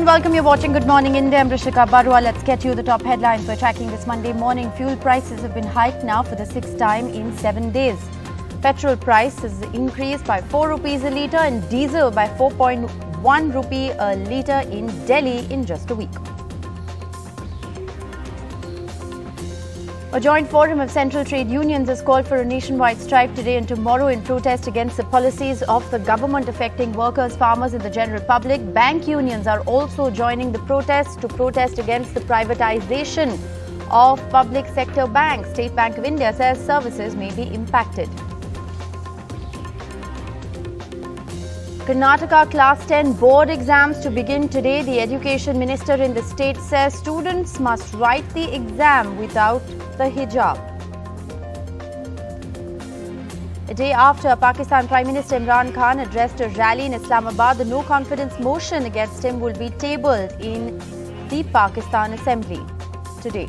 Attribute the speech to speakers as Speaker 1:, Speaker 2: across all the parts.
Speaker 1: and welcome. You're watching Good Morning India. I'm Rishika Barua. Let's get you the top headlines we're tracking this Monday morning. Fuel prices have been hiked now for the sixth time in 7 days. Petrol price has increased by 4 rupees a litre and diesel by 4.1 rupee a litre in Delhi in just a week. A joint forum of central trade unions has called for a nationwide strike today and tomorrow in protest against the policies of the government affecting workers, farmers and the general public. Bank unions are also joining the protest to protest against the privatization of public sector banks. State Bank of India says services may be impacted. Karnataka Class 10 board exams to begin today. The Education Minister in the state says students must write the exam without the hijab. A day after Pakistan Prime Minister Imran Khan addressed a rally in Islamabad, the no-confidence motion against him will be tabled in the Pakistan Assembly today.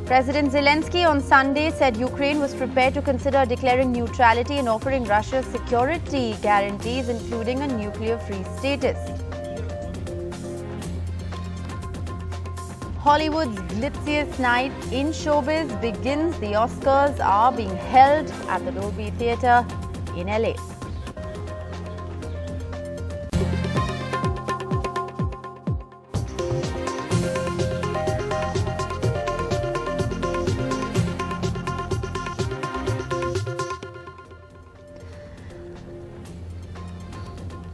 Speaker 1: President Zelensky on Sunday said Ukraine was prepared to consider declaring neutrality and offering Russia security guarantees, including a nuclear-free status. Hollywood's glitziest night in showbiz begins. The Oscars are being held at the Dolby Theatre in LA.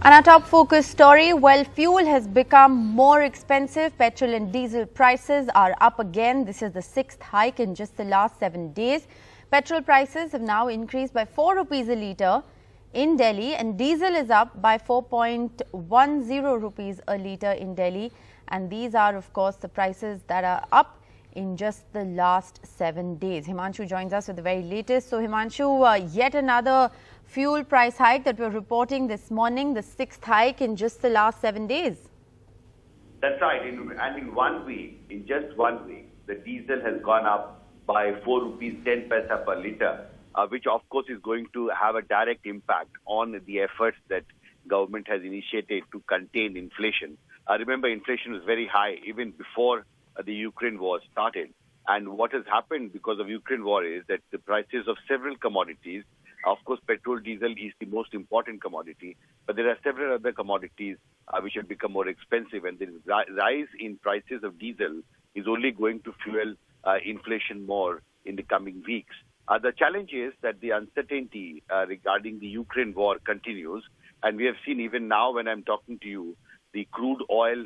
Speaker 1: And our top focus story, well, fuel has become more expensive. Petrol and diesel prices are up again. This is the sixth hike in just the last 7 days. Petrol prices have now increased by 4 rupees a litre in Delhi and diesel is up by 4.10 rupees a litre in Delhi. And these are, of course, the prices that are up in just the last 7 days. Himanshu joins us with the very latest. So, Himanshu, yet another fuel price hike that we're reporting this morning, the sixth hike in just the last 7 days.
Speaker 2: That's right. And in 1 week, in just 1 week, the diesel has gone up by 4 rupees 10 paisa per litre, which of course is going to have a direct impact on the efforts that government has initiated to contain inflation. Remember, inflation was very high even before the Ukraine war started. And what has happened because of Ukraine war is that the prices of several commodities, of course, petrol, diesel is the most important commodity, but there are several other commodities which have become more expensive, and the rise in prices of diesel is only going to fuel inflation more in the coming weeks. The challenge is that the uncertainty regarding the Ukraine war continues, and we have seen even now when I'm talking to you, the crude oil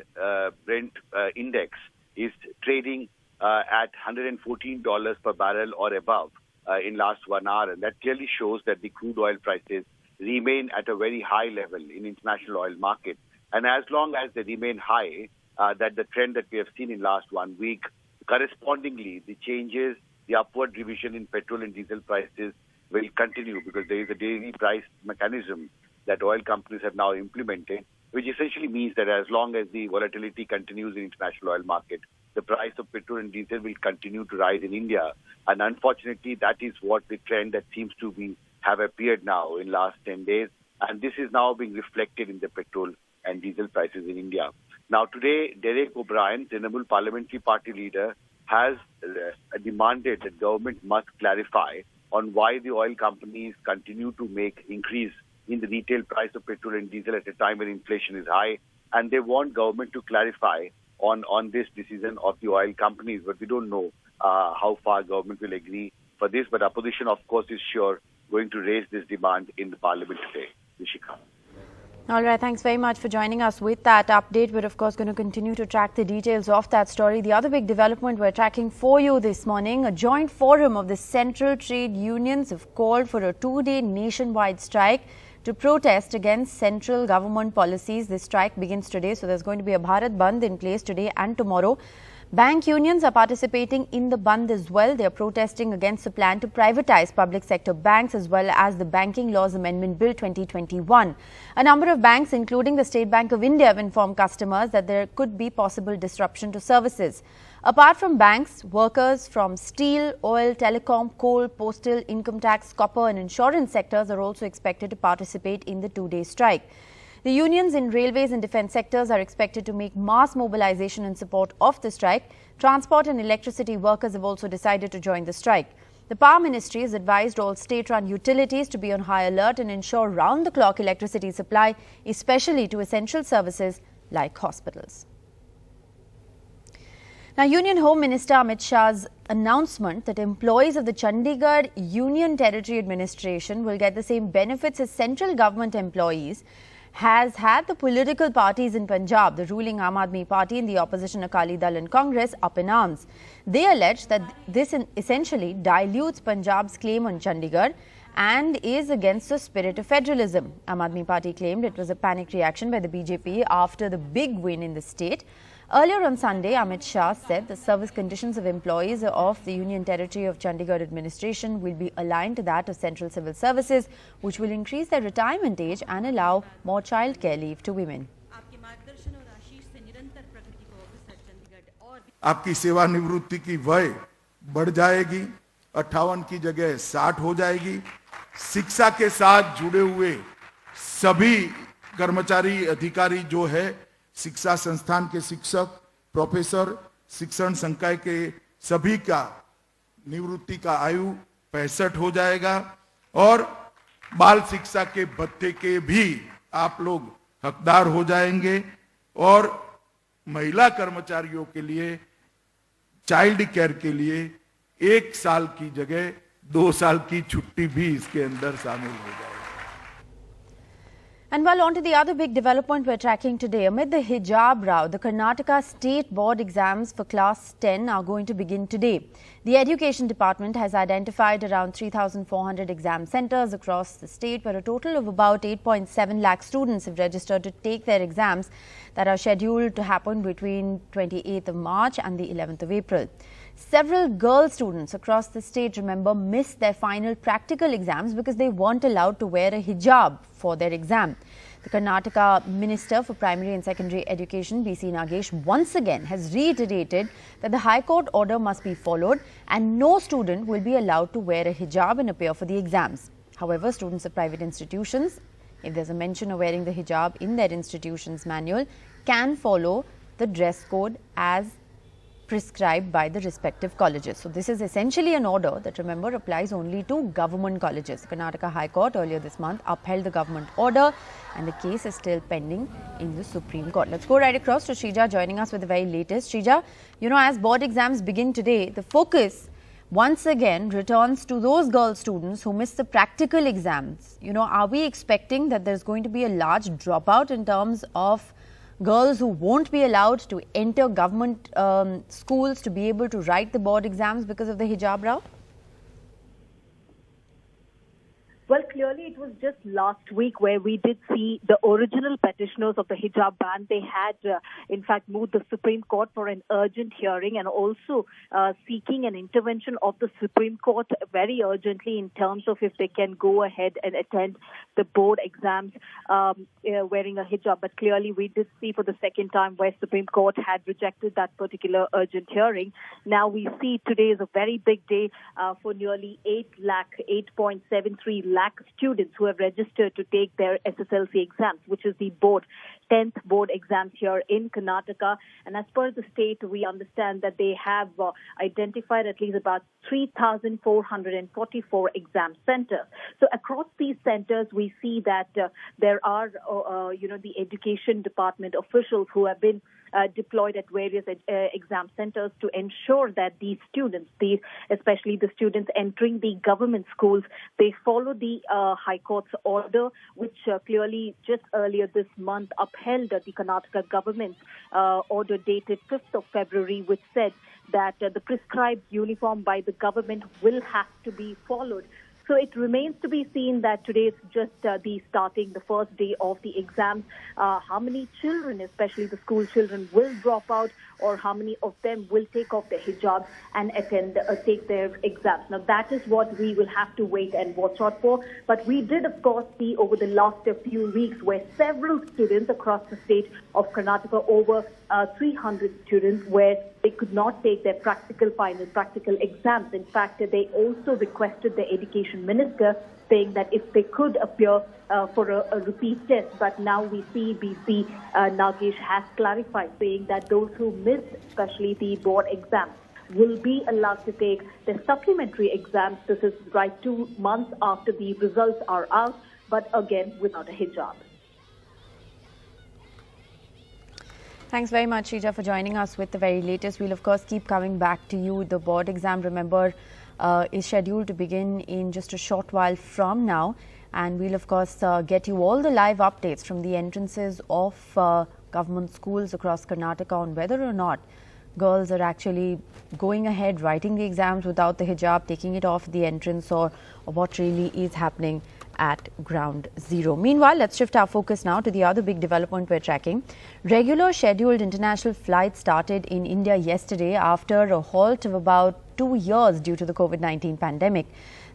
Speaker 2: Brent index is trading at $114 per barrel or above in last 1 hour, and that clearly shows that the crude oil prices remain at a very high level in international oil market. And as long as they remain high, that the trend that we have seen in last 1 week, correspondingly, the changes, the upward revision in petrol and diesel prices will continue because there is a daily price mechanism that oil companies have now implemented, which essentially means that as long as the volatility continues in international oil market, the price of petrol and diesel will continue to rise in India. And unfortunately, that is what the trend that seems to have appeared now in last 10 days. And this is now being reflected in the petrol and diesel prices in India. Now today, Derek O'Brien, Trinamool Parliamentary Party leader, has demanded that government must clarify on why the oil companies continue to make increase in the retail price of petrol and diesel at a time when inflation is high. And they want government to clarify on this decision of the oil companies, but we don't know how far government will agree for this. But opposition, of course, is sure going to raise this demand in the parliament today. Rishika.
Speaker 1: All right, thanks very much for joining us with that update. We're, of course, going to continue to track the details of that story. The other big development we're tracking for you this morning, a joint forum of the central trade unions have called for a 2-day nationwide strike to protest against central government policies. This strike begins today, so there's going to be a Bharat Bandh in place today and tomorrow. Bank unions are participating in the Bandh as well. They are protesting against the plan to privatize public sector banks as well as the Banking Laws Amendment Bill 2021. A number of banks, including the State Bank of India, have informed customers that there could be possible disruption to services. Apart from banks, workers from steel, oil, telecom, coal, postal, income tax, copper and insurance sectors are also expected to participate in the 2-day strike. The unions in railways and defence sectors are expected to make mass mobilization in support of the strike. Transport and electricity workers have also decided to join the strike. The Power Ministry has advised all state-run utilities to be on high alert and ensure round-the-clock electricity supply, especially to essential services like hospitals. Now, Union Home Minister Amit Shah's announcement that employees of the Chandigarh Union Territory administration will get the same benefits as central government employees has had the political parties in Punjab, the ruling Aam Aadmi Party and the opposition Akali Dal and Congress, up in arms. They allege that this essentially dilutes Punjab's claim on Chandigarh and is against the spirit of federalism. Aam Aadmi Party claimed it was a panic reaction by the BJP after the big win in the state. Earlier on Sunday, Amit Shah said the service conditions of employees of the Union Territory of Chandigarh administration will be aligned to that of central civil services, which will increase their retirement age and allow more childcare leave to women.
Speaker 3: आपकी सेवानिवृत्ति की वय बढ़ जाएगी, 58 की जगह 60 हो जाएगी। शिक्षा के साथ जुड़े हुए सभी कर्मचारी अधिकारी जो है, शिक्षा संस्थान के शिक्षक, प्रोफेसर, शिक्षण संकाय के सभी का निवृत्ति का आयु 65 हो जाएगा और बाल शिक्षा के भत्ते के भी आप लोग हकदार हो जाएंगे और महिला कर्मचारियों के लिए चाइल्ड केयर के लिए 1 साल की जगह 2 साल की छुट्टी भी इसके अंदर शामिल हो जाएगी।
Speaker 1: And while on to the other big development we're tracking today, amid the hijab row, the Karnataka state board exams for class 10 are going to begin today. The education department has identified around 3,400 exam centres across the state, where a total of about 8.7 lakh students have registered to take their exams that are scheduled to happen between 28th of March and the 11th of April. Several girl students across the state, remember, missed their final practical exams because they weren't allowed to wear a hijab for their exam. The Karnataka Minister for Primary and Secondary Education, B.C. Nagesh, once again has reiterated that the High Court order must be followed and no student will be allowed to wear a hijab and appear for the exams. However, students of private institutions, if there's a mention of wearing the hijab in their institution's manual, can follow the dress code as prescribed by the respective colleges. So this is essentially an order that, remember, applies only to government colleges. The Karnataka High Court earlier this month upheld the government order and the case is still pending in the Supreme Court. Let's go right across to Shrija joining us with the very latest. Shrija, as board exams begin today, the focus once again returns to those girl students who missed the practical exams. Are we expecting that there's going to be a large dropout in terms of girls who won't be allowed to enter government schools to be able to write the board exams because of the hijab row?
Speaker 4: Well, clearly it was just last week where we did see the original petitioners of the hijab ban. They had, in fact, moved the Supreme Court for an urgent hearing and also seeking an intervention of the Supreme Court very urgently in terms of if they can go ahead and attend the board exams wearing a hijab. But clearly we did see for the second time where Supreme Court had rejected that particular urgent hearing. Now we see today is a very big day for nearly 8.73 lakh students who have registered to take their SSLC exams, which is the 10th board exams here in Karnataka. And as per the state, we understand that they have identified at least about 3,444 exam centers. So across these centers, we see that there are, the education department officials who have been deployed at various exam centers to ensure that these students, especially the students entering the government schools, they follow the High Court's order, which clearly just earlier this month upheld the Karnataka government's order dated 5th of February, which said that the prescribed uniform by the government will have to be followed. So it remains to be seen that today is just the first day of the exams. How many children, especially the school children, will drop out? or how many of them will take off their hijab and take their exams. Now, that is what we will have to wait and watch out for. But we did, of course, see over the last few weeks where several students across the state of Karnataka, over 300 students, where they could not take their final practical exams. In fact, they also requested the education minister, saying that if they could appear for a repeat test. But now we see BC Nagesh has clarified, saying that those who missed, especially the board exams, will be allowed to take the supplementary exams. This is right 2 months after the results are out, but again without a hijab.
Speaker 1: Thanks very much, Shrija, for joining us with the very latest. We'll, of course, keep coming back to you. The board exam, remember, is scheduled to begin in just a short while from now. And we'll, of course, get you all the live updates from the entrances of government schools across Karnataka on whether or not girls are actually going ahead, writing the exams without the hijab, taking it off the entrance, or what really is happening at ground zero. Meanwhile, let's shift our focus now to the other big development we're tracking. Regular scheduled international flights started in India yesterday after a halt of about 2 years due to the COVID-19 pandemic.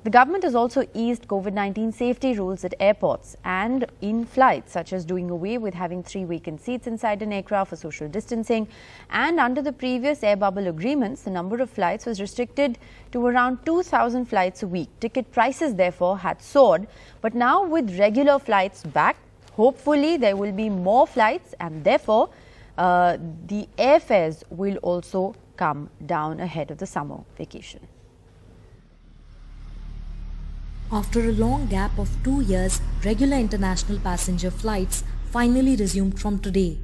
Speaker 1: The government has also eased COVID-19 safety rules at airports and in flights, such as doing away with having 3 vacant seats inside an aircraft for social distancing. And under the previous air bubble agreements, the number of flights was restricted to around 2,000 flights a week. Ticket prices, therefore, had soared. But now with regular flights back, hopefully there will be more flights, and therefore the airfares will also come down ahead of the summer vacation.
Speaker 5: After a long gap of 2 years, regular international passenger flights finally resumed from today.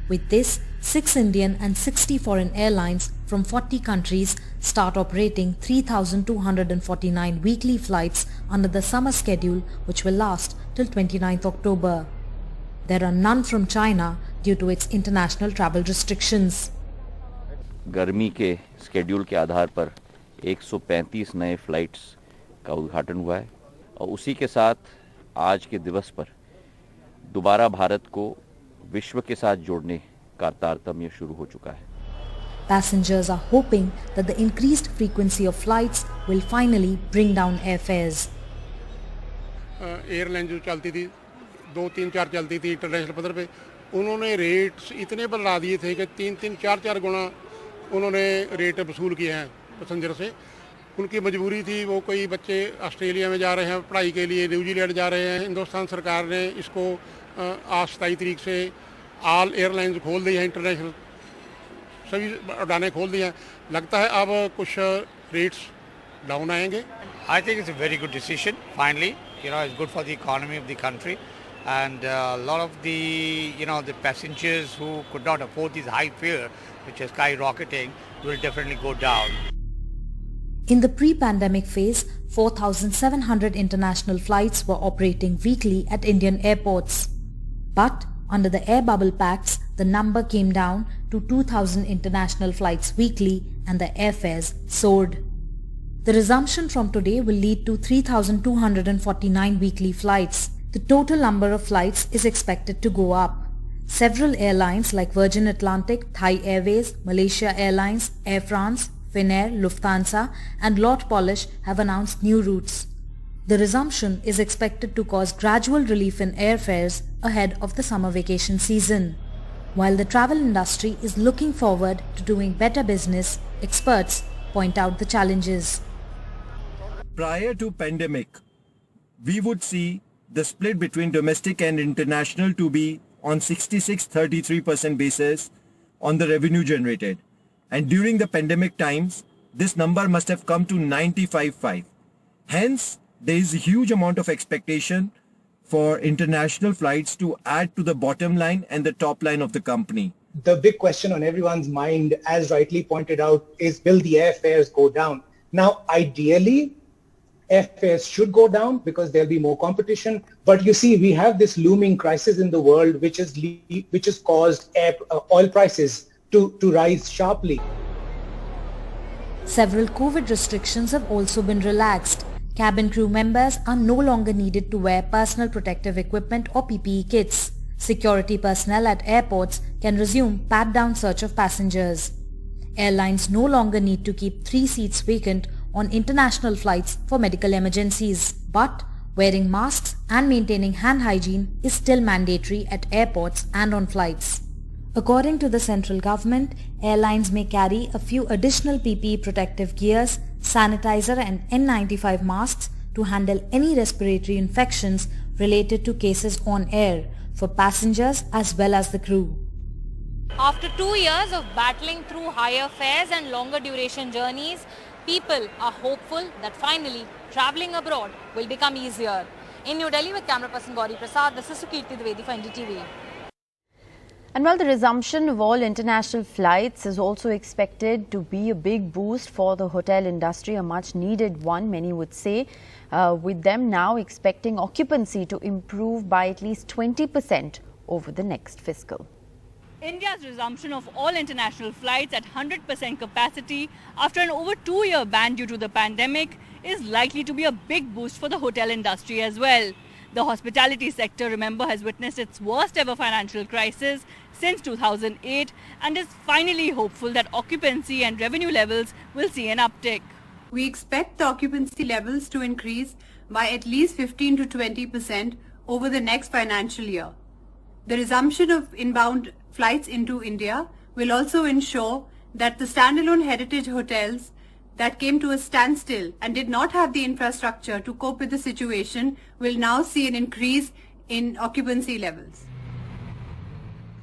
Speaker 5: With this, 6 Indian and 60 foreign airlines from 40 countries start operating 3,249 weekly flights under the summer schedule, which will last till 29th October. There are none from China due to its international travel restrictions.
Speaker 6: गर्मी के schedule के आधार पर 135 नए flights का उद्घाटन हुआ है और उसी के साथ आज के दिवस पर दोबारा भारत को विश्व के साथ जोड़ने का तारतम्य शुरू हो चुका है.
Speaker 5: Passengers are hoping that the increased frequency of flights will finally bring down airfares.
Speaker 7: Airline जो चलती थी 2, 3, 4 चलती थी इंटरनेशनल पद्धर पे, उन्होंने रेट्स इतने बढ़ा दिए थे कि 3, 4 गुना उन्होंने रेट वसूल किए हैं पैसेंजर से. उनकी मजबूरी थी, वो कोई बच्चे ऑस्ट्रेलिया में जा रहे हैं पढ़ाई के लिए, न्यूजीलैंड जा रहे हैं. हिंदुस्तान सरकार ने इसको आज 27 तारीख से ऑल एयरलाइंस खोल दी हैं, इंटरनेशनल सभी उड़ानें खोल दी हैं. लगता है अब कुछ रेट्स डाउन आएंगे.
Speaker 8: I think it's a very good decision. Finally, it's good for the economy of the country, and a lot of the, the passengers who could not afford this high fare, which is skyrocketing, will definitely go down.
Speaker 5: In the pre-pandemic phase, 4,700 international flights were operating weekly at Indian airports. But under the air bubble pacts, the number came down to 2,000 international flights weekly and the airfares soared. The resumption from today will lead to 3,249 weekly flights. The total number of flights is expected to go up. Several airlines like Virgin Atlantic, Thai Airways, Malaysia Airlines, Air France, Finnair, Lufthansa and Lot Polish have announced new routes. The resumption is expected to cause gradual relief in airfares ahead of the summer vacation season. While the travel industry is looking forward to doing better business, experts point out the challenges.
Speaker 9: Prior to pandemic, we would see the split between domestic and international to be on 66-33% basis on the revenue generated. And during the pandemic times, this number must have come to 95.5. Hence, there is a huge amount of expectation for international flights to add to the bottom line and the top line of the company.
Speaker 10: The big question on everyone's mind, as rightly pointed out, is will the airfares go down? Now, ideally, airfares should go down because there'll be more competition. But you see, we have this looming crisis in the world which has caused oil prices to rise sharply.
Speaker 5: Several COVID restrictions have also been relaxed. Cabin crew members are no longer needed to wear personal protective equipment or PPE kits. Security personnel at airports can resume pat-down search of passengers. Airlines no longer need to keep 3 seats vacant on international flights for medical emergencies. But wearing masks and maintaining hand hygiene is still mandatory at airports and on flights. According to the central government, airlines may carry a few additional PPE protective gears, sanitizer and N95 masks to handle any respiratory infections related to cases on air for passengers as well as the crew.
Speaker 11: After 2 years of battling through higher fares and longer duration journeys, people are hopeful that finally travelling abroad will become easier. In New Delhi with camera person Gauri Prasad, this is Sukirti Dwivedi for NDTV.
Speaker 1: And while the resumption of all international flights is also expected to be a big boost for the hotel industry, a much needed one, many would say, with them now expecting occupancy to improve by at least 20% over the next fiscal.
Speaker 12: India's resumption of all international flights at 100% capacity after an over 2-year ban due to the pandemic is likely to be a big boost for the hotel industry as well. The hospitality sector, remember, has witnessed its worst ever financial crisis since 2008 and is finally hopeful that occupancy and revenue levels will see an uptick.
Speaker 13: We expect the occupancy levels to increase by at least 15 to 20% over the next financial year. The resumption of inbound flights into India will also ensure that the standalone heritage hotels that came to a standstill and did not have the infrastructure to cope with the situation will now see an increase in occupancy levels.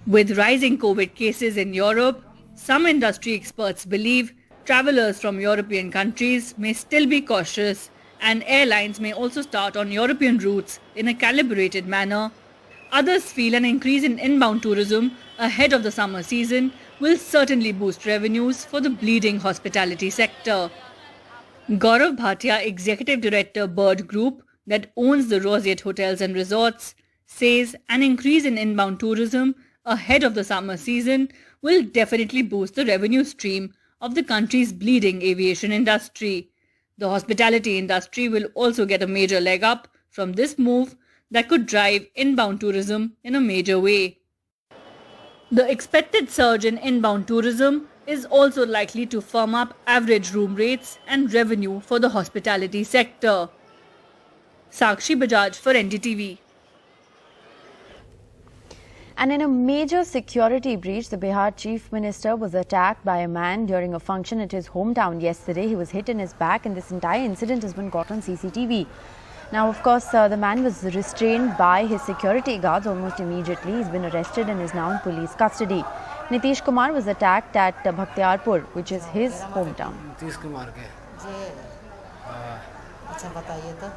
Speaker 12: With rising COVID cases in Europe, some industry experts believe travelers from European countries may still be cautious and airlines may also start on European routes in a calibrated manner. Others feel an increase in inbound tourism ahead of the summer season will certainly boost revenues for the bleeding hospitality sector. Gaurav Bhatia, Executive Director, Bird Group, that owns the Roseate Hotels and Resorts, says an increase in inbound tourism ahead of the summer season will definitely boost the revenue stream of the country's bleeding aviation industry. The hospitality industry will also get a major leg up from this move that could drive inbound tourism in a major way. The expected surge in inbound tourism is also likely to firm up average room rates and revenue for the hospitality sector. Sakshi Bajaj for NDTV.
Speaker 1: And in a major security breach, the Bihar Chief Minister was attacked by a man during a function at his hometown yesterday. He was hit in his back and this entire incident has been caught on CCTV. Now, of course, the man was restrained by his security guards almost immediately. He's been arrested and is now in police custody. Nitish Kumar was attacked at Bhakhtiarpur, which is his hometown.
Speaker 14: Nitish Kumar ke. अच्छा बताइए तो.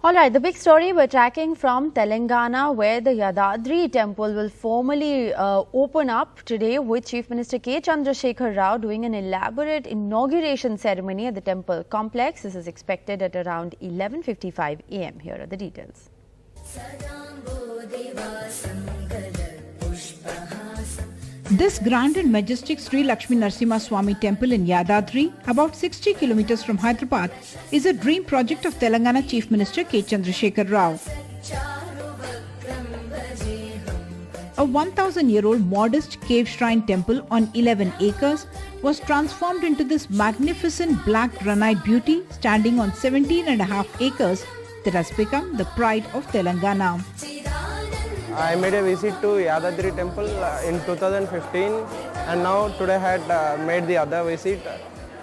Speaker 1: All right, the big story we're tracking from Telangana, where the Yadadri temple will formally open up today with Chief Minister K. Chandrasekhar Rao doing an elaborate inauguration ceremony at the temple complex. This is expected at around 11:55 a.m. Here are the details.
Speaker 15: This grand and majestic Sri Lakshmi Narasimha Swami temple in Yadadri, about 60 kilometers from Hyderabad, is a dream project of Telangana Chief Minister K. Chandrasekhar Rao. A 1,000-year-old modest cave shrine temple on 11 acres was transformed into this magnificent black granite beauty standing on 17.5 acres that has become the pride of Telangana.
Speaker 16: I made a visit to Yadadri temple in 2015 and now today I had made the other visit.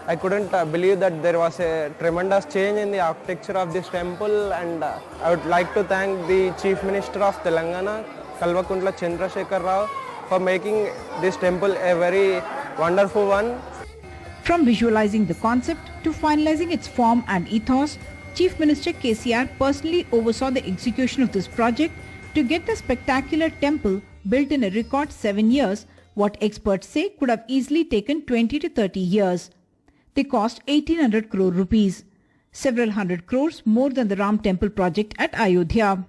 Speaker 16: I couldn't believe that there was a tremendous change in the architecture of this temple, and I would like to thank the Chief Minister of Telangana, Kalvakuntla Chandrasekhar Rao, for making this temple a very wonderful one.
Speaker 15: From visualizing the concept to finalizing its form and ethos, Chief Minister KCR personally oversaw the execution of this project to get the spectacular temple built in a record 7 years, what experts say could have easily taken 20 to 30 years. They cost 1800 crore rupees, several hundred crores more than the Ram temple project at Ayodhya.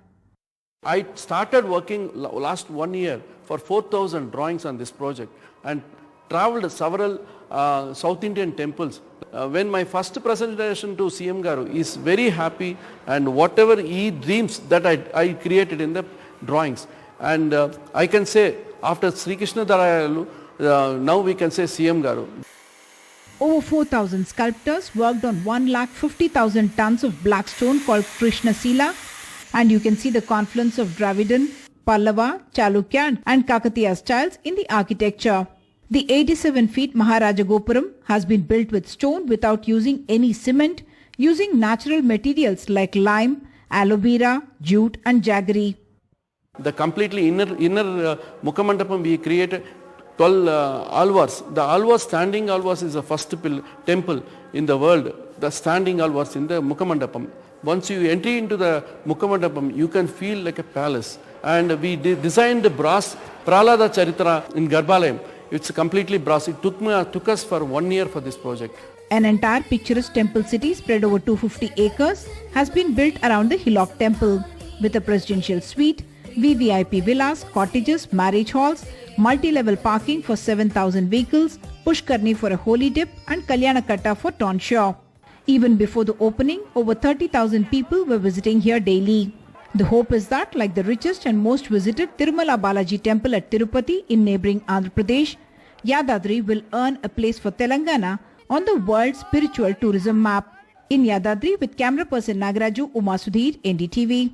Speaker 17: I started working last 1 year for 4,000 drawings on this project and traveled several South Indian temples. When my first presentation to CM Garu is very happy, and whatever he dreams that I created in the drawings, and I can say after Sri Krishna Darayalu, now we can say CM Garu.
Speaker 15: Over 4,000 sculptors worked on 150,000 tons of black stone called Krishna Sila, and you can see the confluence of Dravidian, Pallava, Chalukya and Kakatiya styles in the architecture. The 87 feet Maharaja Gopuram has been built with stone without using any cement, using natural materials like lime, aloe vera, jute and jaggery.
Speaker 17: The completely inner Mukhamandapam we created 12 alvars. The alvars, standing alvars, is the first temple in the world. The standing alvars in the Mukhamandapam. Once you enter into the Mukhamandapam, you can feel like a palace. And we designed the brass Prahlada Charitra in Garbhalayam. It's completely brass. It took us for 1 year for this project.
Speaker 15: An entire picturesque temple city spread over 250 acres has been built around the Hillock temple with a presidential suite, VVIP villas, cottages, marriage halls, multi-level parking for 7,000 vehicles, Pushkarni for a holy dip and Kalyanakatta for tonsure. Even before the opening, over 30,000 people were visiting here daily. The hope is that, like the richest and most visited Tirumala Balaji temple at Tirupati in neighbouring Andhra Pradesh, Yadadri will earn a place for Telangana on the world spiritual tourism map. In Yadadri, with camera person Nagaraju, Uma Sudhir, NDTV.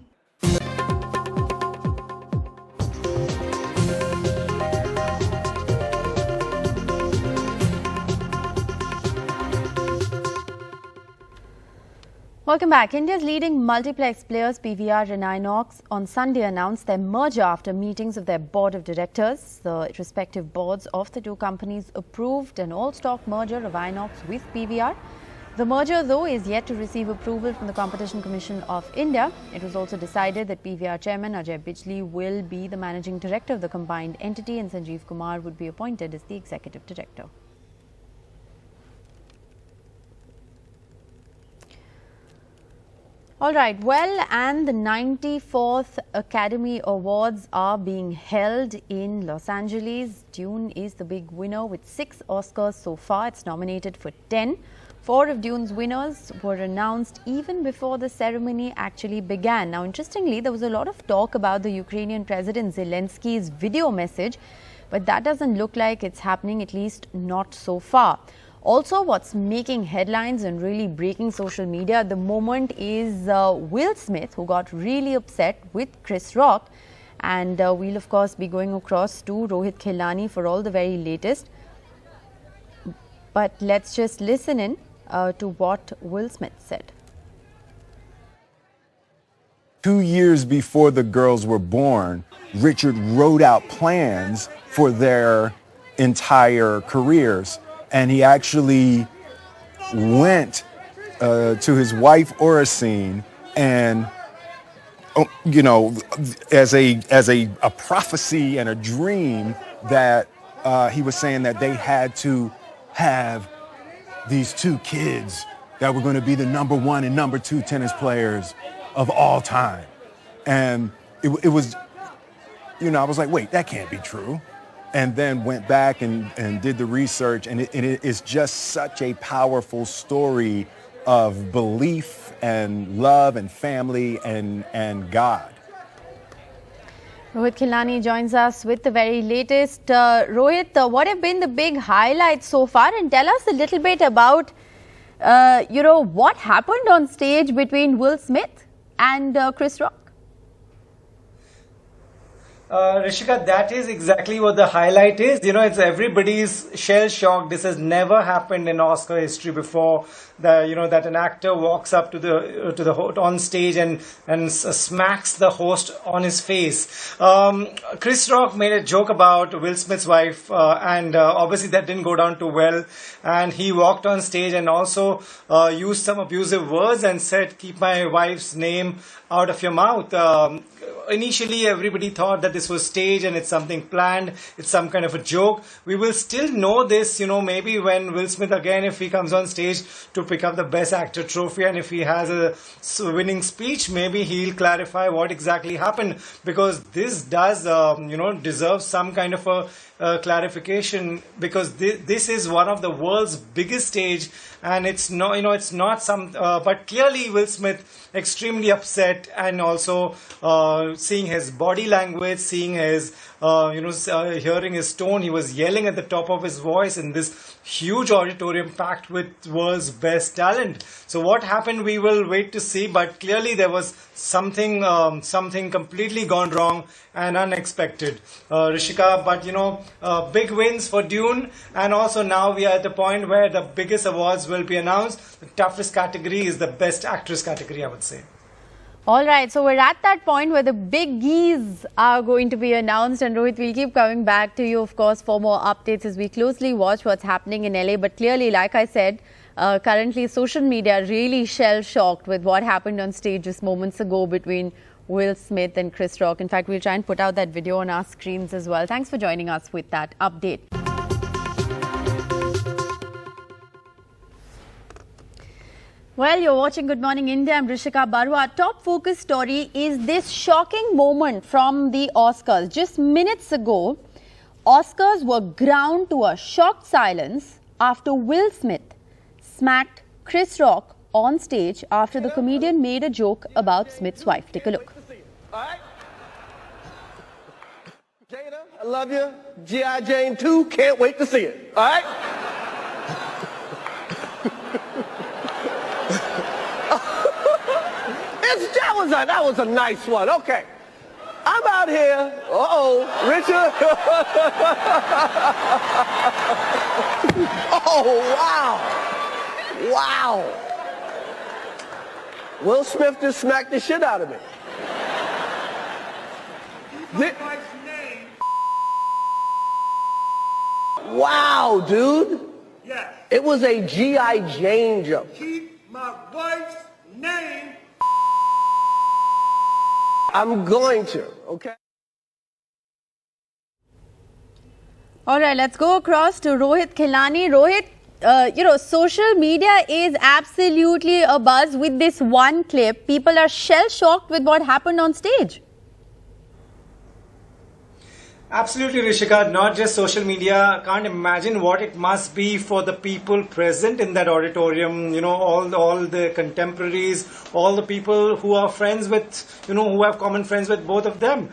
Speaker 1: Welcome back. India's leading multiplex players PVR and Inox on Sunday announced their merger after meetings of their board of directors. The respective boards of the two companies approved an all-stock merger of Inox with PVR. The merger, though, is yet to receive approval from the Competition Commission of India. It was also decided that PVR chairman Ajay Bijli will be the managing director of the combined entity and Sanjeev Kumar would be appointed as the executive director. All right, well, and the 94th Academy Awards are being held in Los Angeles. Dune is the big winner with 6 Oscars so far. It's nominated for 10. 4 of Dune's winners were announced even before the ceremony actually began. Now, interestingly, there was a lot of talk about the Ukrainian President Zelensky's video message, but that doesn't look like it's happening, at least not so far. Also, what's making headlines and really breaking social media at the moment is Will Smith, who got really upset with Chris Rock. And we'll, of course, be going across to Rohit Khilani for all the very latest. But let's just listen in to what Will Smith said.
Speaker 18: 2 years before the girls were born, Richard wrote out plans for their entire careers. And he actually went to his wife Oracene and, you know, as a prophecy and a dream that he was saying that they had to have these 2 kids that were going to be the number 1 and number 2 tennis players of all time. And it was, you know, I was like, wait, that can't be true. And then went back and did the research, and it is just such a powerful story of belief and love and family and God.
Speaker 1: Rohit Khilani joins us with the very latest. Rohit, what have been the big highlights so far? And tell us a little bit about, what happened on stage between Will Smith and Chris Rock.
Speaker 19: Rishika, that is exactly what the highlight is. You know, it's everybody's shell-shocked. This has never happened in Oscar history before. That an actor walks up to the on stage and smacks the host on his face. Chris Rock made a joke about Will Smith's wife, and obviously that didn't go down too well. And he walked on stage and also used some abusive words and said, "Keep my wife's name out of your mouth." Initially, everybody thought that this was staged and it's something planned. It's some kind of a joke. We will still know this, maybe when Will Smith again, if he comes on stage to pick up the Best Actor trophy and if he has a winning speech, maybe he'll clarify what exactly happened, because this does, deserve some kind of a clarification, because this is one of the world's biggest stage, and it's no, it's not some. But clearly, Will Smith extremely upset, and also seeing his body language, seeing his hearing his tone, he was yelling at the top of his voice in this huge auditorium packed with world's best talent. So what happened, we will wait to see, but clearly there was something completely gone wrong and unexpected, Rishika. But big wins for Dune, and also now we are at the point where the biggest awards will be announced. The toughest category is the best actress category, I would say.
Speaker 1: All right, so we're at that point where the big geese are going to be announced, and Rohit, we'll keep coming back to you, of course, for more updates as we closely watch what's happening in LA. But clearly, like I said, currently social media really shell-shocked with what happened on stage just moments ago between Will Smith and Chris Rock. In fact, we'll try and put out that video on our screens as well. Thanks for joining us with that update. Well, you're watching Good Morning India. I'm Rishika Barua. Top focus story is this shocking moment from the Oscars. Just minutes ago, Oscars were ground to a shocked silence after Will Smith smacked Chris Rock on stage after the comedian made a joke about Smith's wife. Take a look.
Speaker 20: Jada, I love you. G.I. Jane 2, can't wait to see it. All right? That was a nice one. Okay. I'm out here. Richard. Oh, wow. Wow. Will Smith just smacked the shit out of me. Wow, dude.
Speaker 21: Yes.
Speaker 20: It was a G.I. Jane joke.
Speaker 21: Keep my wife's name.
Speaker 20: I'm going to, okay?
Speaker 1: All right, let's go across to Rohit Khilani. Rohit, social media is absolutely abuzz with this one clip. People are shell-shocked with what happened on stage.
Speaker 19: Absolutely, Rishika. Not just social media. Can't imagine what it must be for the people present in that auditorium. All the contemporaries, all the people who are friends with, who have common friends with both of them.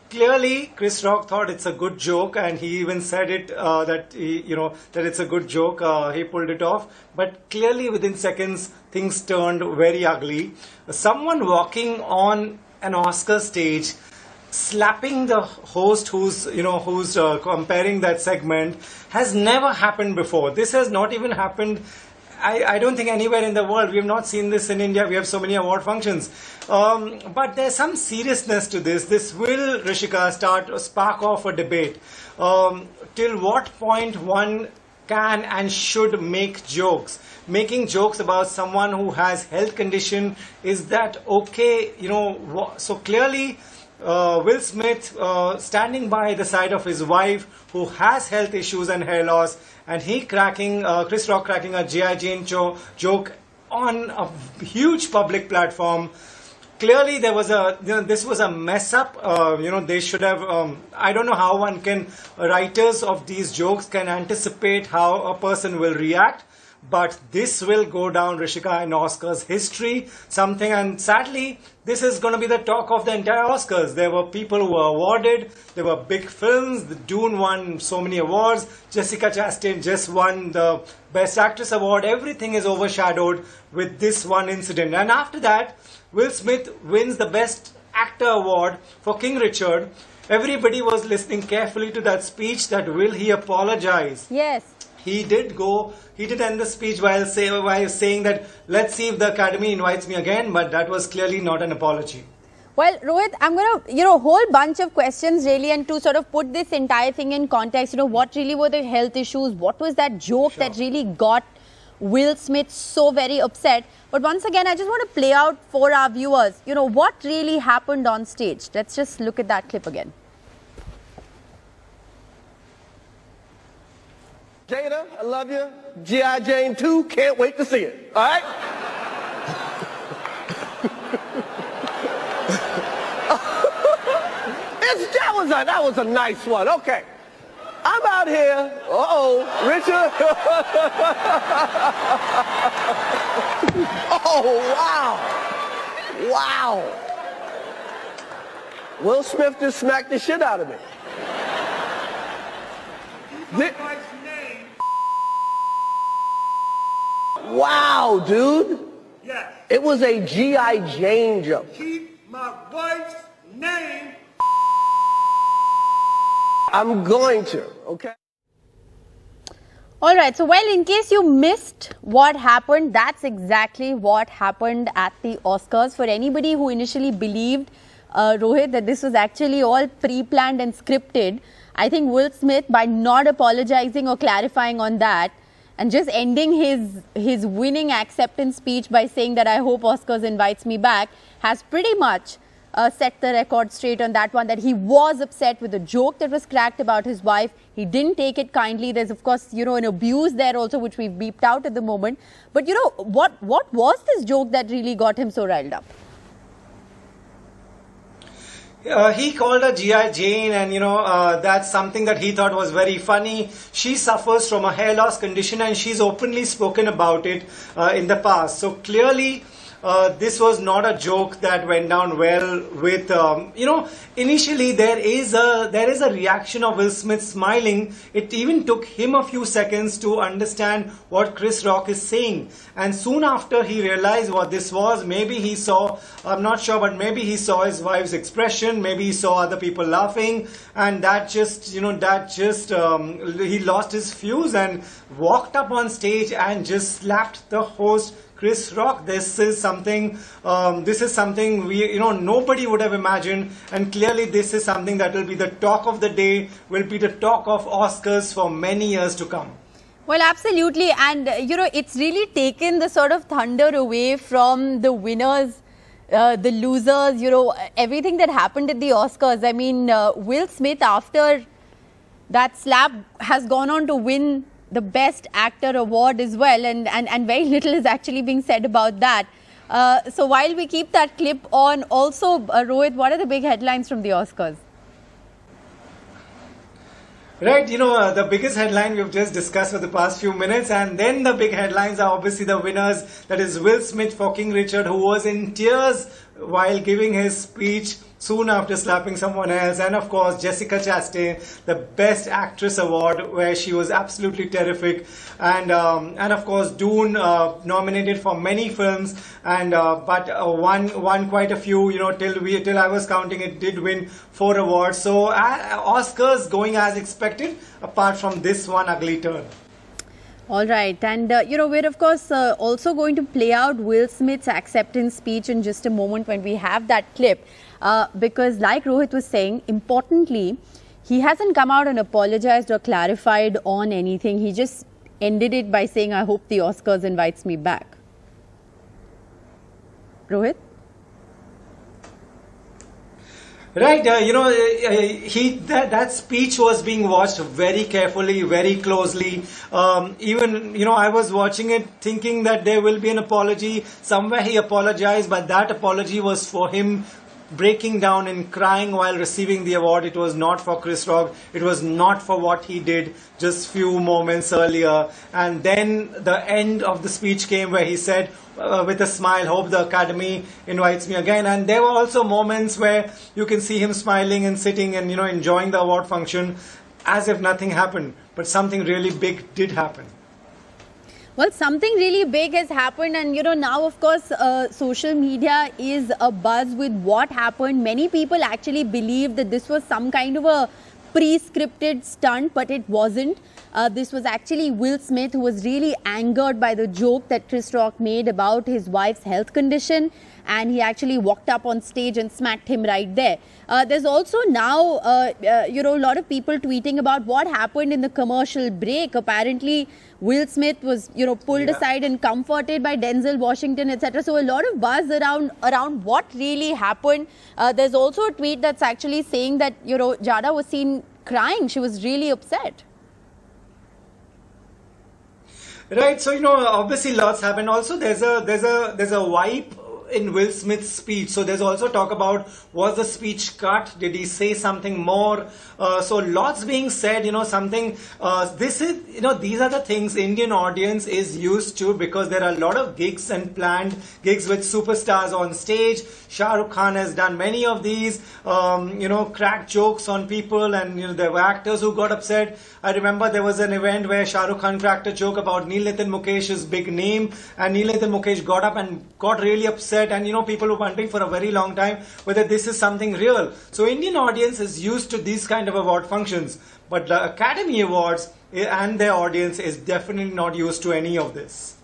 Speaker 19: Clearly, Chris Rock thought it's a good joke, and he even said it that it's a good joke. He pulled it off, but clearly within seconds things turned very ugly. Someone walking on an Oscar stage, slapping the host who's comparing that segment, has never happened before. This has not even happened, I don't think, anywhere in the world. We have not seen this in India. We have so many award functions. But there's some seriousness to this. This will, Rishika, spark off a debate. Till what point one can and should make jokes? Making jokes about someone who has health condition, is that okay? So clearly, Will Smith standing by the side of his wife who has health issues and hair loss, and Chris Rock cracking a G.I. Jane joke on a huge public platform. Clearly there was this was a mess up. They should have, I don't know how writers of these jokes can anticipate how a person will react. But this will go down, Rishika, in Oscars history, and sadly, this is going to be the talk of the entire Oscars. There were people who were awarded, there were big films, the Dune won so many awards, Jessica Chastain just won the Best Actress award. Everything is overshadowed with this one incident. And after that, Will Smith wins the Best Actor award for King Richard. Everybody was listening carefully to that speech, that will he apologize?
Speaker 1: Yes.
Speaker 19: He did end the speech while saying that, let's see if the Academy invites me again, but that was clearly not an apology.
Speaker 1: Well, Rohit, I'm going to, whole bunch of questions really, and to sort of put this entire thing in context, what really were the health issues? What was that joke that really got Will Smith so very upset? But once again, I just want to play out for our viewers, what really happened on stage. Let's just look at that clip again.
Speaker 20: Jada, I love you. G.I. Jane 2, can't wait to see it. All right? That was a nice one. Okay. I'm out here. Richard. Oh, wow. Wow. Will Smith just smacked the shit out of me. Wow, dude.
Speaker 21: Yes.
Speaker 20: It was a G.I. Jane joke.
Speaker 21: Keep my wife's name.
Speaker 20: I'm going to, okay?
Speaker 1: All right. So, well, in case you missed what happened, that's exactly what happened at the Oscars. For anybody who initially believed, Rohit, that this was actually all pre-planned and scripted, I think Will Smith, by not apologizing or clarifying on that and just ending his winning acceptance speech by saying that I hope Oscars invites me back, has pretty much set the record straight on that one, that he was upset with the joke that was cracked about his wife. He didn't take it kindly. There's, of course, an abuse there also, which we've beeped out at the moment. But, what was this joke that really got him so riled up?
Speaker 19: He called her G.I. Jane, and that's something that he thought was very funny. She suffers from a hair loss condition and she's openly spoken about it in the past. So clearly this was not a joke that went down well with, initially there is a reaction of Will Smith smiling. It even took him a few seconds to understand what Chris Rock is saying. And soon after he realized what this was, maybe he saw, I'm not sure, but maybe he saw his wife's expression, maybe he saw other people laughing, and he lost his fuse and walked up on stage and just slapped the host, Chris Rock. This is something we, nobody would have imagined, and clearly this is something that will be the talk of the day, will be the talk of Oscars for many years to come.
Speaker 1: Well, absolutely. And, it's really taken the sort of thunder away from the winners, the losers, everything that happened at the Oscars. I mean, Will Smith, after that slap, has gone on to win the Best Actor award as well. And very little is actually being said about that. So while we keep that clip on, also, Rohit, what are the big headlines from the Oscars?
Speaker 19: Right, the biggest headline we've just discussed for the past few minutes, and then the big headlines are obviously the winners. That is Will Smith for King Richard, who was in tears while giving his speech soon after slapping someone else, and of course Jessica Chastain, the Best Actress award, where she was absolutely terrific, and of course Dune, nominated for many films, and but won quite a few. Till I was counting, it did win 4 awards. So Oscars going as expected, apart from this one ugly turn.
Speaker 1: All right. And, we're, of course, also going to play out Will Smith's acceptance speech in just a moment when we have that clip. Because like Rohit was saying, importantly, he hasn't come out and apologized or clarified on anything. He just ended it by saying, I hope the Oscars invites me back. Rohit?
Speaker 19: Right, that speech was being watched very carefully, very closely. Even, I was watching it thinking that there will be an apology. Somewhere he apologized, but that apology was for him breaking down and crying while receiving the award. It was not for Chris Rock. It was not for what he did just few moments earlier. And then the end of the speech came where he said, with a smile, hope the Academy invites me again. And there were also moments where you can see him smiling and sitting and, enjoying the award function as if nothing happened. But something really big did happen.
Speaker 1: Well, something really big has happened, and now, of course, social media is abuzz with what happened. Many people actually believe that this was some kind of a pre-scripted stunt, but it wasn't. This was actually Will Smith, who was really angered by the joke that Chris Rock made about his wife's health condition, and he actually walked up on stage and smacked him right there. There's also now, a lot of people tweeting about what happened in the commercial break. Apparently, Will Smith was, pulled aside and comforted by Denzel Washington, etc. So a lot of buzz around what really happened. There's also a tweet that's actually saying that, Jada was seen crying. She was really upset.
Speaker 19: Right. So, obviously lots happened. Also, there's a wipe in Will Smith's speech. So there's also talk about, was the speech cut? Did he say something more? So lots being said, something, these are the things Indian audience is used to, because there are a lot of gigs and planned gigs with superstars on stage. Shah Rukh Khan has done many of these, cracked jokes on people, and there were actors who got upset. I remember there was an event where Shah Rukh Khan cracked a joke about Neil Nitin Mukesh's big name, and Neil Nitin Mukesh got up and got really upset, and people were wondering for a very long time whether this is something real. So Indian audience is used to these kind of award functions, but the Academy Awards and their audience is definitely not used to any of this.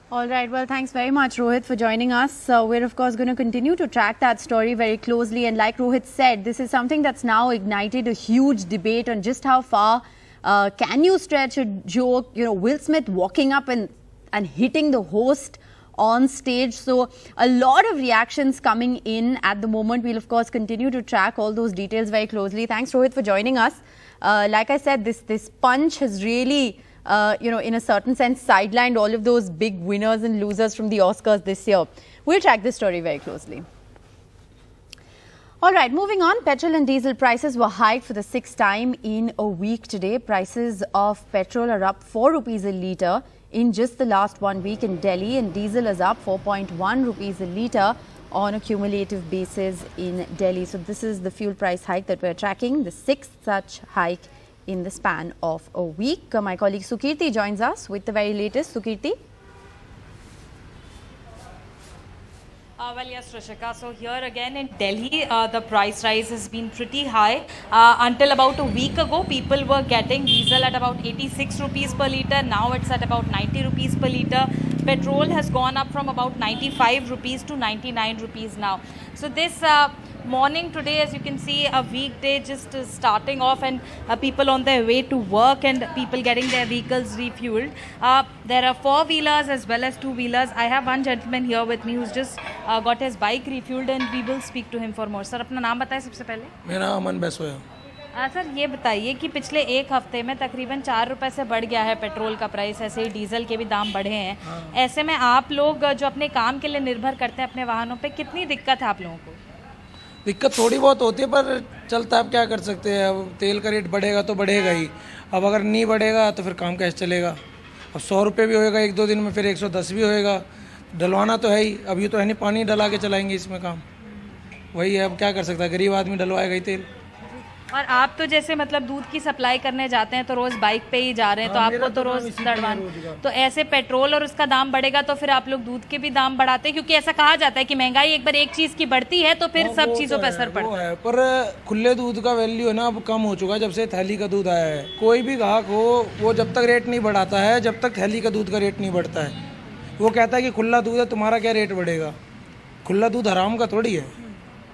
Speaker 1: All right. Well, thanks very much, Rohit, for joining us. We're, of course, going to continue to track that story very closely. And like Rohit said, this is something that's now ignited a huge debate on just how far can you stretch a joke. Will Smith walking up and hitting the host on stage. So a lot of reactions coming in at the moment. We'll, of course, continue to track all those details very closely. Thanks, Rohit, for joining us. Like I said, this punch has really... in a certain sense, sidelined all of those big winners and losers from the Oscars this year. We'll track this story very closely. All right, moving on. Petrol and diesel prices were hiked for the 6th time in a week today. Prices of petrol are up 4 rupees a litre in just the last 1 week in Delhi, and diesel is up 4.1 rupees a litre on a cumulative basis in Delhi. So this is the fuel price hike that we're tracking, the 6th such hike in the span of a week. My colleague Sukirti joins us with the very latest. Sukirti.
Speaker 2: Well, yes, Rishika. So here again in Delhi, the price rise has been pretty high. Until about a week ago, people were getting diesel at about 86 rupees per litre. Now it's at about 90 rupees per litre. Petrol has gone up from about 95 rupees to 99 rupees now. So this morning today, as you can see, a weekday just starting off, and people on their way to work and people getting their vehicles refueled. There are four-wheelers as well as two-wheelers. I have one gentleman here with me who's just got his bike refueled, and we will speak to him for more. Sir, अपना नाम बताएं सबसे पहले.
Speaker 22: मेरा अमन Baisoya.
Speaker 2: Sir ये बताइए कि पिछले एक हफ्ते में तकरीबन 4 रुपए से बढ़ गया है पेट्रोल का प्राइस, ऐसे ही डीजल के भी दाम बढ़े हैं. ऐसे में आप लोग जो अपने काम के लिए निर्भर करते हैं अपने वाहनों पे, कितनी दिक्कत है आप लोगों को?
Speaker 22: दिक्कत थोड़ी बहुत होती है, पर चलता है. अब क्या कर सकते हैं. अब तेल का रेट बढ़ेगा तो बढ़ेगा ही. अब अगर नहीं बढ़ेगा तो फिर काम कैसे चलेगा. अब 100 रुपये भी होएगा 1-2 दिन में, फिर 110 भी होएगा. डलवाना तो है ही. अब ये तो है नहीं पानी डला के चलाएंगे इसमें काम. वही है, अब क्या कर सकता है. गरीब आदमी डलवाएगा ही तेल.
Speaker 2: और आप तो जैसे मतलब दूध की सप्लाई करने जाते हैं तो रोज बाइक पे ही जा रहे हैं, तो आपको तो रोज दड़वाना. तो ऐसे पेट्रोल और उसका दाम बढ़ेगा तो फिर आप लोग दूध के भी दाम बढ़ाते हैं, क्योंकि ऐसा कहा जाता है कि महंगाई एक बार एक चीज की बढ़ती है तो फिर सब चीजों पर असर पड़ता है.
Speaker 22: पर खुले दूध का वैल्यू है ना अब कम हो चुका है जब से थैली का दूध आया है. कोई भी ग्राहक हो, वो जब तक रेट नहीं बढ़ाता है, जब तक थैली का दूध का रेट नहीं बढ़ता है, वो कहता है कि खुला दूध है तुम्हारा क्या रेट बढ़ेगा. खुला दूध हराम का थोड़ी है.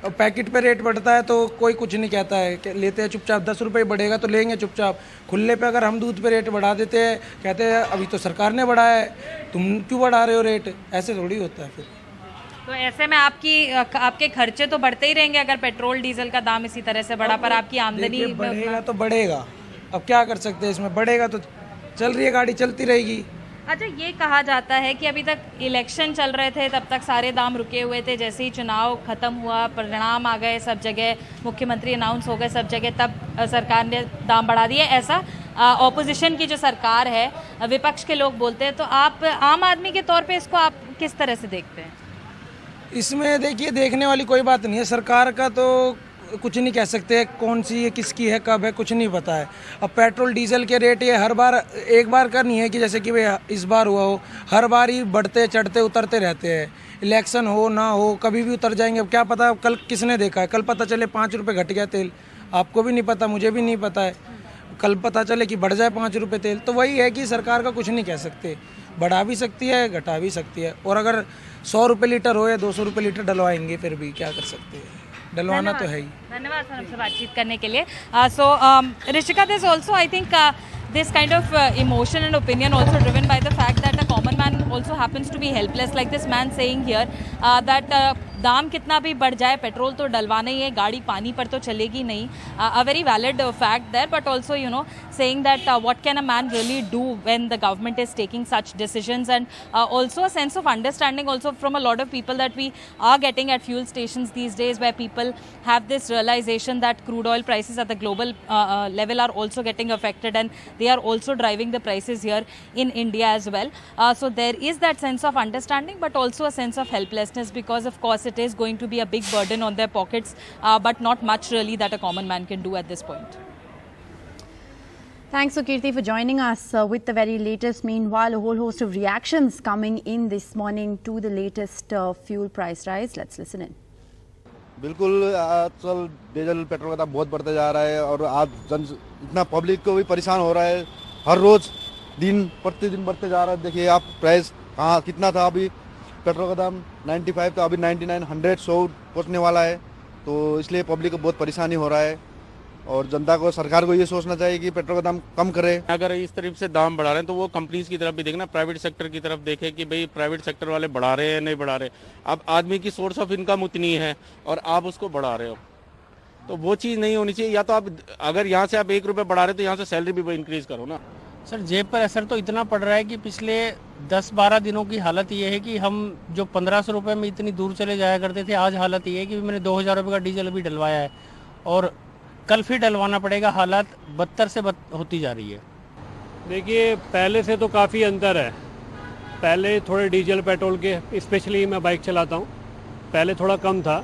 Speaker 22: अब पैकेट पे रेट बढ़ता है तो कोई कुछ नहीं कहता है, लेते हैं चुपचाप. 10 रुपये बढ़ेगा तो लेंगे चुपचाप. खुले पे अगर हम दूध पे रेट बढ़ा देते हैं, कहते हैं अभी तो सरकार ने बढ़ाया है, तुम क्यों बढ़ा रहे हो रेट. ऐसे थोड़ी होता है फिर.
Speaker 2: तो ऐसे में आपके खर्चे तो बढ़ते ही रहेंगे अगर पेट्रोल डीजल का दाम इसी तरह से बढ़ा, पर आपकी आमदनी
Speaker 22: बढ़ेगा तो बढ़ेगा. अब क्या कर सकते हैं इसमें. बढ़ेगा तो चल रही है गाड़ी, चलती रहेगी.
Speaker 2: अच्छा, ये कहा जाता है कि अभी तक इलेक्शन चल रहे थे, तब तक सारे दाम रुके हुए थे. जैसे ही चुनाव खत्म हुआ, परिणाम आ गए सब जगह, मुख्यमंत्री अनाउंस हो गए सब जगह, तब सरकार ने दाम बढ़ा दिए. ऐसा ऑपोजिशन की जो सरकार है, विपक्ष के लोग बोलते हैं. तो आप आम आदमी के तौर पे इसको आप किस तरह से देखते हैं?
Speaker 22: इसमें देखिए, देखने वाली कोई बात नहीं है. सरकार का तो कुछ नहीं कह सकते, कौन सी है, किसकी है, कब है, कुछ नहीं पता है. अब पेट्रोल डीजल के रेट ये हर बार एक बार का नहीं है कि जैसे कि भाई इस बार हुआ हो. हर बार ही बढ़ते चढ़ते उतरते रहते हैं. इलेक्शन हो ना हो कभी भी उतर जाएंगे. अब क्या पता कल किसने देखा है. कल पता चले 5 रुपये घट गया तेल, आपको भी नहीं पता, मुझे भी नहीं पता है. कल पता चले कि बढ़ जाए 5 रुपये तेल. तो वही है कि सरकार का कुछ नहीं कह सकते. बढ़ा भी सकती है, घटा भी सकती है. और अगर 100 रुपये लीटर हो या 200 रुपये लीटर डलवाएंगे, फिर भी क्या कर सकते हैं. डलवाना तो है ही.
Speaker 2: धन्यवाद सर हमसे बातचीत करने के लिए. सो Rishika, there's also I think this kind of emotion and opinion also driven by the fact that a common man also happens to be helpless, like this man saying here that दाम कितना भी बढ़ जाए petrol तो डलवाना ही है, गाड़ी पानी पर तो चलेगी नहीं. A very valid fact there, but also saying that what can a man really do when the government is taking such decisions, and also a sense of understanding also from a lot of people that we are getting at fuel stations these days, where people have this realization that crude oil prices at the global level are also getting affected, and they are also driving the prices here in India as well. So there is that sense of understanding, but also a sense of helplessness, because of course it is going to be a big burden on their pockets, but not much really that a common man can do at this point.
Speaker 1: Thanks, Kirti, for joining us with the very latest. Meanwhile, a whole host of reactions coming in this morning to the latest fuel price rise. Let's listen in.
Speaker 3: बिल्कुल आजकल diesel petrol का दाम बहुत बढ़ता जा रहा है और आज इतना पब्लिक को भी परेशान हो रहा है. हर रोज दिन प्रतिदिन बढ़ते जा रहा है. देखिए आप प्राइस कहाँ कितना था, अभी पेट्रोल का दाम 95 था, अभी 99, 100, 100 पहुँचने वाला है. तो इसलिए पब्लिक को बहुत परेशानी हो रहा है और जनता को, सरकार को ये सोचना चाहिए कि पेट्रोल का दाम कम करे.
Speaker 4: अगर इस तरफ से दाम बढ़ा रहे हैं तो वो कंपनीज की तरफ भी देखना, प्राइवेट सेक्टर की तरफ देखे कि भाई प्राइवेट सेक्टर वाले बढ़ा रहे हैं नहीं बढ़ा रहे. अब आदमी की सोर्स ऑफ इनकम उतनी है और आप उसको बढ़ा रहे हो, तो वो चीज़ नहीं होनी चाहिए. या तो आप अगर यहाँ से आप 1 रुपये बढ़ा रहे हो तो यहाँ से सैलरी भी इंक्रीज करो ना.
Speaker 23: सर जेब पर असर तो इतना पड़ रहा है कि पिछले 10-12 दिनों की हालत ये है कि हम जो 1500 रुपये में इतनी दूर चले जाया करते थे, आज हालत ये है कि मैंने 2000 रुपये का डीजल अभी डलवाया है और कल फिर डलवाना पड़ेगा. हालात बदतर से होती जा रही है.
Speaker 24: देखिए पहले से तो काफ़ी अंतर है. पहले थोड़े डीजल पेट्रोल के, स्पेशली मैं बाइक चलाता हूँ, पहले थोड़ा कम था,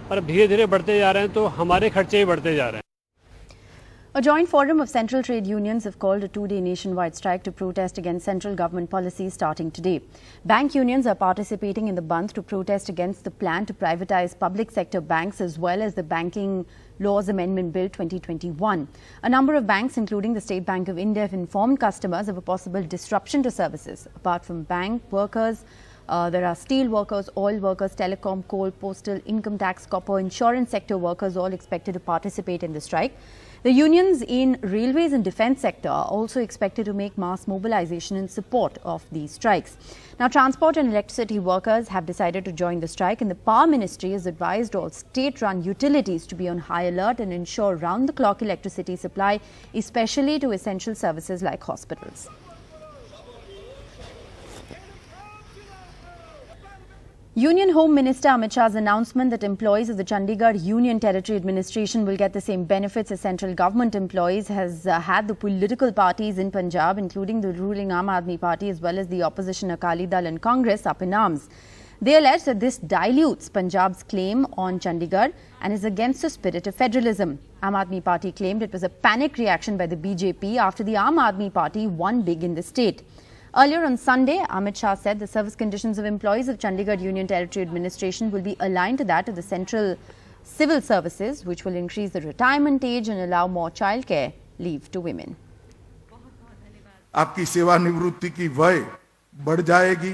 Speaker 24: पर अब धीरे धीरे बढ़ते जा रहे हैं, तो हमारे खर्चे ही बढ़ते जा रहे हैं.
Speaker 1: A joint forum of central trade unions have called a 2-day nationwide strike to protest against central government policies starting today. Bank unions are participating in the Bandh to protest against the plan to privatize public sector banks as well as the Banking Laws Amendment Bill 2021. A number of banks, including the State Bank of India, have informed customers of a possible disruption to services. Apart from bank workers, there are steel workers, oil workers, telecom, coal, postal, income tax, copper, insurance sector workers all expected to participate in the strike. The unions in railways and defence sector are also expected to make mass mobilization in support of these strikes. Now, transport and electricity workers have decided to join the strike, and the Power Ministry has advised all state-run utilities to be on high alert and ensure round-the-clock electricity supply, especially to essential services like hospitals. Union Home Minister Amit Shah's announcement that employees of the Chandigarh Union Territory administration will get the same benefits as central government employees has had the political parties in Punjab, including the ruling Aam Aadmi Party as well as the opposition Akali Dal and Congress, up in arms. They allege that this dilutes Punjab's claim on Chandigarh and is against the spirit of federalism. Aam Aadmi Party claimed it was a panic reaction by the BJP after the Aam Aadmi Party won big in the state. Earlier on Sunday, Amit Shah said the service conditions of employees of Chandigarh Union Territory administration will be aligned to that of the central civil services, which will increase the retirement age and allow more childcare leave to women.
Speaker 25: आपकी सेवानिवृत्ति की वय बढ़ जाएगी,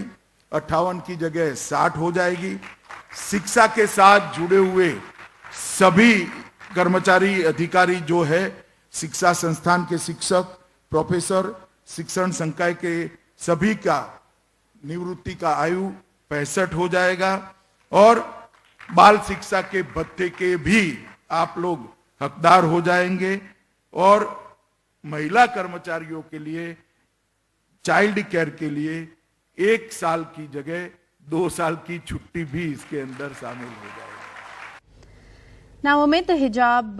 Speaker 25: 58 की जगह 60 हो जाएगी. शिक्षा के साथ जुड़े हुए सभी कर्मचारी अधिकारी जो है, शिक्षा संस्थान के शिक्षक, प्रोफेसर, शिक्षण संकाय के सभी का निवृत्ति का आयु 65 हो जाएगा और बाल शिक्षा के भत्ते के भी आप लोग हकदार हो जाएंगे और महिला कर्मचारियों के लिए चाइल्ड केयर के लिए 1 साल की जगह 2 साल की छुट्टी भी इसके अंदर शामिल हो जाएगी.
Speaker 1: Now, Amit, the hijab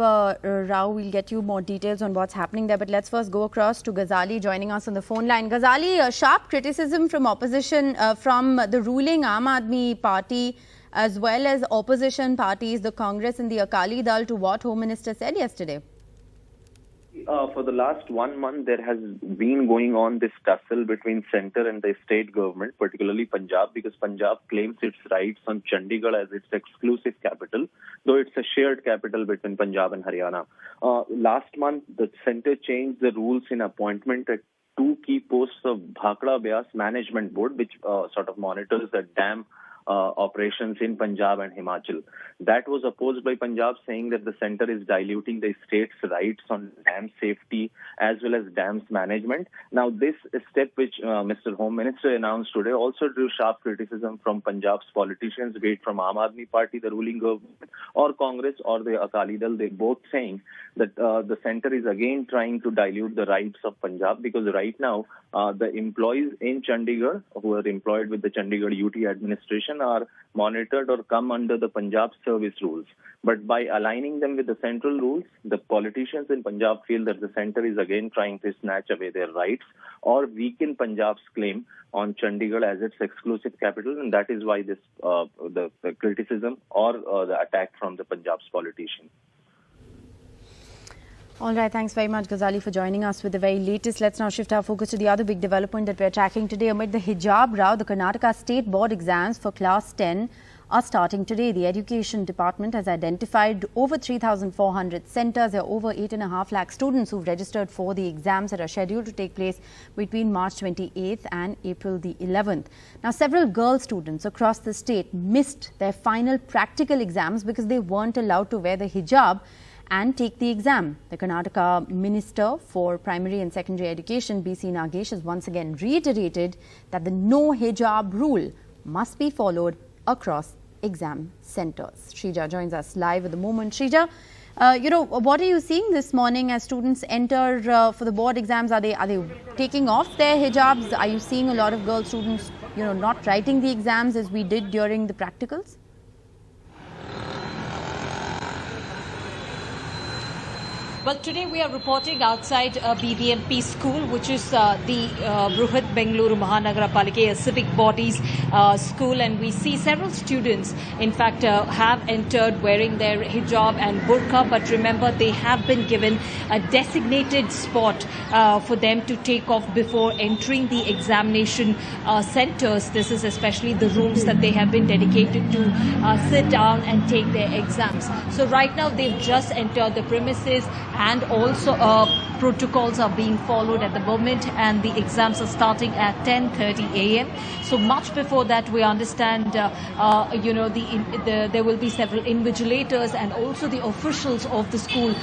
Speaker 1: row, we'll get you more details on what's happening there. But let's first go across to Ghazali joining us on the phone line. Ghazali, sharp criticism from opposition, from the ruling Aam Aadmi Party as well as opposition parties, the Congress and the Akali Dal, to what Home Minister said yesterday.
Speaker 26: For the last 1 month, there has been going on this tussle between centre and the state government, particularly Punjab, because Punjab claims its rights on Chandigarh as its exclusive capital, though it's a shared capital between Punjab and Haryana. Last month, the centre changed the rules in appointment at 2 key posts of Bhakra Beas Management Board, which sort of monitors the dam operations in Punjab and Himachal. That was opposed by Punjab, saying that the center is diluting the state's rights on dam safety as well as dams management. Now, this step which Mr. Home Minister announced today also drew sharp criticism from Punjab's politicians, be it from Aam Aadmi Party, the ruling government, or Congress, or the Akali Dal. They both saying that the center is again trying to dilute the rights of Punjab, because right now the employees in Chandigarh who are employed with the Chandigarh UT administration are monitored or come under the Punjab service rules. But by aligning them with the central rules, the politicians in Punjab feel that the center is again trying to snatch away their rights or weaken Punjab's claim on Chandigarh as its exclusive capital, and that is why this the criticism or the attack from the Punjab's politicians.
Speaker 1: All right, thanks very much, Ghazali, for joining us with the very latest. Let's now shift our focus to the other big development that we're tracking today. Amid the hijab row, the Karnataka State Board exams for Class 10 are starting today. The Education Department has identified over 3,400 centres. There are over 8.5 lakh students who've registered for the exams that are scheduled to take place between March 28th and April the 11th. Now, several girl students across the state missed their final practical exams because they weren't allowed to wear the hijab and take the exam. The Karnataka Minister for Primary and Secondary Education, B.C. Nagesh, has once again reiterated that the no hijab rule must be followed across exam centres. Shrija joins us live at the moment. Shrija, what are you seeing this morning as students enter for the board exams? Are they taking off their hijabs? Are you seeing a lot of girl students, not writing the exams as we did during the practicals?
Speaker 11: Well, today we are reporting outside BBMP school, which is the Bruhat Bengaluru Mahanagara Palike, a civic bodies school, and we see several students, in fact, have entered wearing their hijab and burqa, but remember, they have been given a designated spot for them to take off before entering the examination centers. This is especially the rooms that they have been dedicated to sit down and take their exams. So right now, they've just entered the premises, and also protocols are being followed at the moment, and the exams are starting at 10:30 a.m. So much before that, we understand, there will be several invigilators and also the officials of the school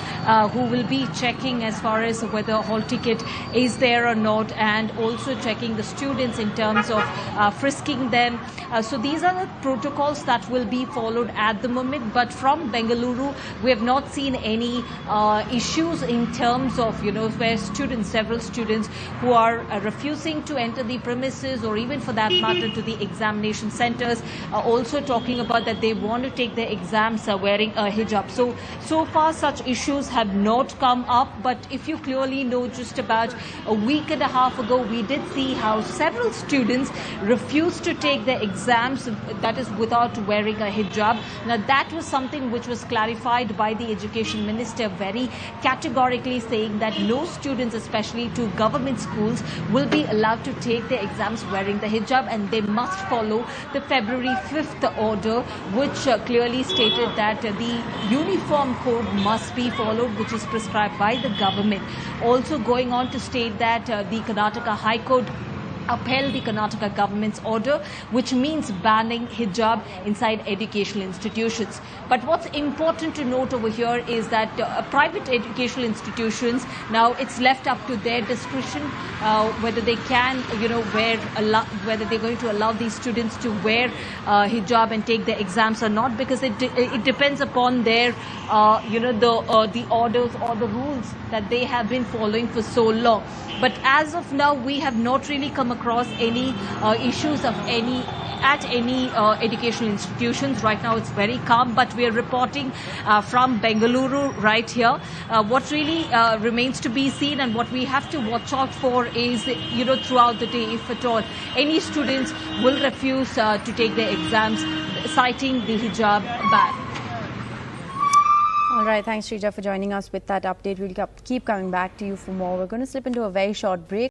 Speaker 11: who will be checking as far as whether a hall ticket is there or not, and also checking the students in terms of frisking them. So these are the protocols that will be followed at the moment. But from Bengaluru, we have not seen any issues in terms of, where several students who are refusing to enter the premises, or even for that matter to the examination centers, are also talking about that they want to take their exams wearing a hijab. So far such issues have not come up, but if you clearly know, just about a week and a half ago, we did see how several students refused to take their exams, that is without wearing a hijab. Now that was something which was clarified by the Education Minister very categorically, saying that no students, especially to government schools, will be allowed to take their exams wearing the hijab, and they must follow the February 5th order, which clearly stated that the uniform code must be followed, which is prescribed by the government. Also going on to state that the Karnataka High Court upheld the Karnataka government's order, which means banning hijab inside educational institutions. But what's important to note over here is that private educational institutions, now it's left up to their discretion whether they can, whether they're going to allow these students to wear hijab and take their exams or not, because it depends upon their, the orders or the rules that they have been following for so long. But as of now, we have not really come across any issues of any educational institutions. Right now it's very calm, but we are reporting from Bengaluru right here. What really remains to be seen, and what we have to watch out for is, throughout the day, if at all any students will refuse to take their exams, citing the hijab ban.
Speaker 1: All right, thanks Shrija for joining us with that update. We'll keep coming back to you for more. We're going to slip into a very short break.